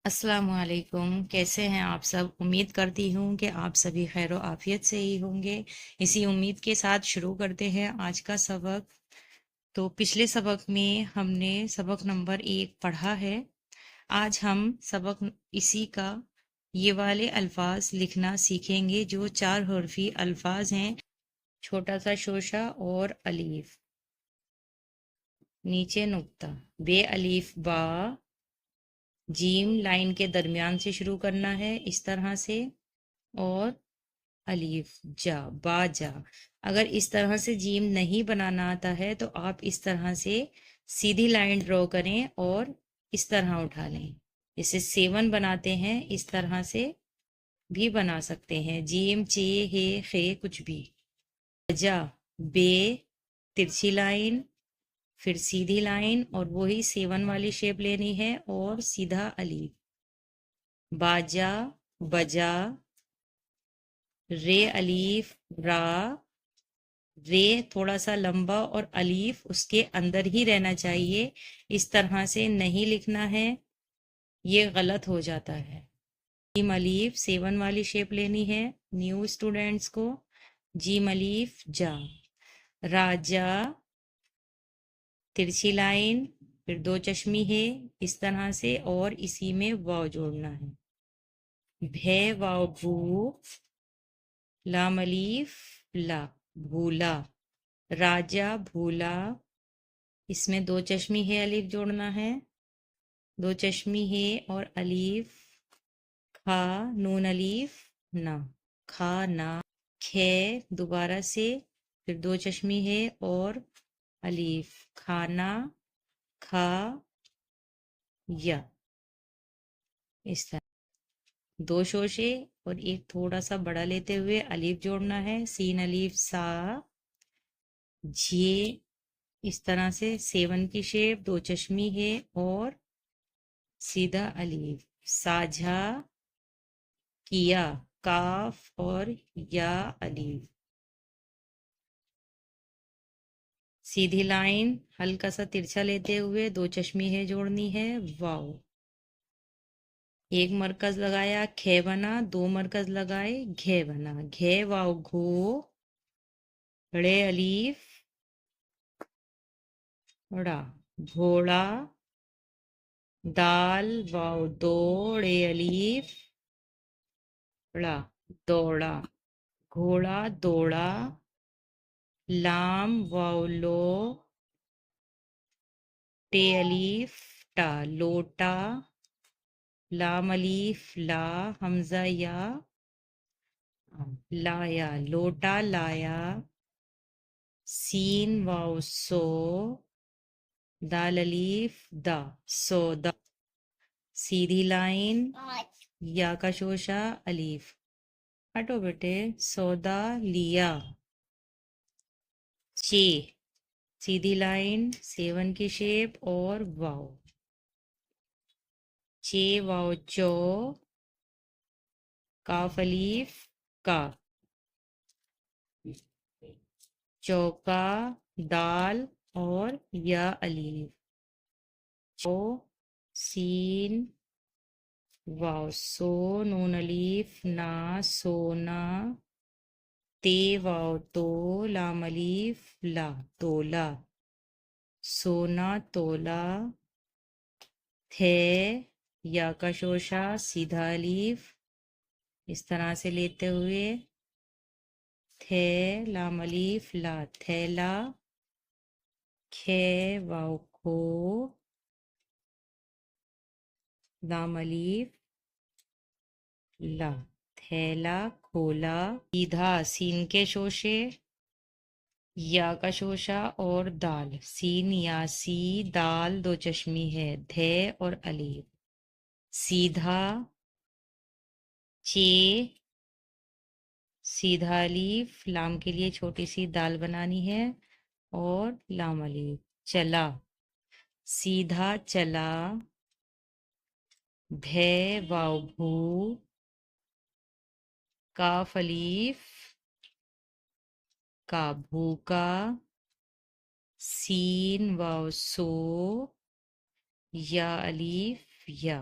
السلام علیکم، کیسے ہیں آپ سب؟ امید کرتی ہوں کہ آپ سبھی خیر و عافیت سے ہی ہوں گے۔ اسی امید کے ساتھ شروع کرتے ہیں آج کا سبق۔ تو پچھلے سبق میں ہم نے سبق نمبر 1 پڑھا ہے۔ آج ہم سبق اسی کا یہ والے الفاظ لکھنا سیکھیں گے جو 4 حرفی الفاظ ہیں: چھوٹا سا شوشہ اور الف، نیچے نقطہ، بے الف با، جیم لائن کے درمیان سے شروع کرنا ہے اس طرح سے، اور الف جا با جا۔ اگر اس طرح سے جیم نہیں بنانا آتا ہے تو آپ اس طرح سے سیدھی لائن ڈرا کریں اور اس طرح اٹھا لیں، جسے 7 بناتے ہیں اس طرح سے بھی بنا سکتے ہیں، جیم چے ہے خے کچھ بھی۔ جا بے، ترچھی لائن، پھر سیدھی لائن اور وہی 7 والی شیپ لینی ہے اور سیدھا الف۔ باجا بجا، رے الف را، رے تھوڑا سا لمبا اور الف اس کے اندر ہی رہنا چاہیے، اس طرح سے نہیں لکھنا ہے، یہ غلط ہو جاتا ہے۔ جیم الف 7 والی شیپ لینی ہے نیو اسٹوڈینٹس کو، جیم الف جا، راجا ترچھی لائن، پھر 2 چشمی ہے اس طرح سے اور اسی میں واو جوڑنا ہے، بھے واو بھو، لام الف لا، بھولا، راجا بھولا، اس میں 2 چشمی ہے الف جوڑنا ہے، 2 چشمی ہے اور الف، کھا نون الف نا، کھانا، کھے دوبارہ سے، پھر 2 چشمی ہے اور الف، کھانا، کھا یا، اس طرح 2 شوشے اور ایک تھوڑا سا بڑا لیتے ہوئے الف جوڑنا ہے، سین الف سا، جے اس طرح سے 7 کی شیپ، 2 چشمی ہے اور سیدھا الف، ساجھا کیا، کاف اور یا الف، سیدھی لائن ہلکا سا ترچھا لیتے ہوئے 2 چشمی ہے جوڑنی ہے، واو، ایک مرکز لگایا کھے بنا، 2 مرکز لگائے گھے بنا، گھے واو گھو، ڑے الف ڑا، گھوڑا، دال واو دو، ڑے الف ڑا، دوڑا، گھوڑا دوڑا، لام واو لو، ٹے الف ٹا، لوٹا، لام الف لا، حمزہ یا، لایا لوٹا لایا، سین واو سو، دال الف دا، سودا، سیدھی لائن یا کا شوشہ الف، ہٹو بیٹے، سودا لیا، چے سیدھی لائن 7 کی شیپ اور واو، چے واو چو، کاف الف کا، چوکا، دال اور یا الف، چو سین واو سو، نون الف نا، سونا، تے واو تو، لام الف لا، تولا، سونا تولا، تھے یا کا شوشہ سیدھا الف اس طرح سے لیتے ہوئے، تھے لام الف لا، تھیلا، کھے واو کھو، لام الف لا، تھیلا کھولا، سیدھا سین کے شوشے، یا کا شوشہ اور دال، سین یا سی، دال 2 چشمی ہے، دھے اور الف، سیدھا، چے سیدھا الف، لام کے لیے چھوٹی سی دال بنانی ہے اور لام الف، چلا، سیدھا چلا، بھے واو بھو، کاف الف کا، بھوکا، سین واو سو، یا الف یا،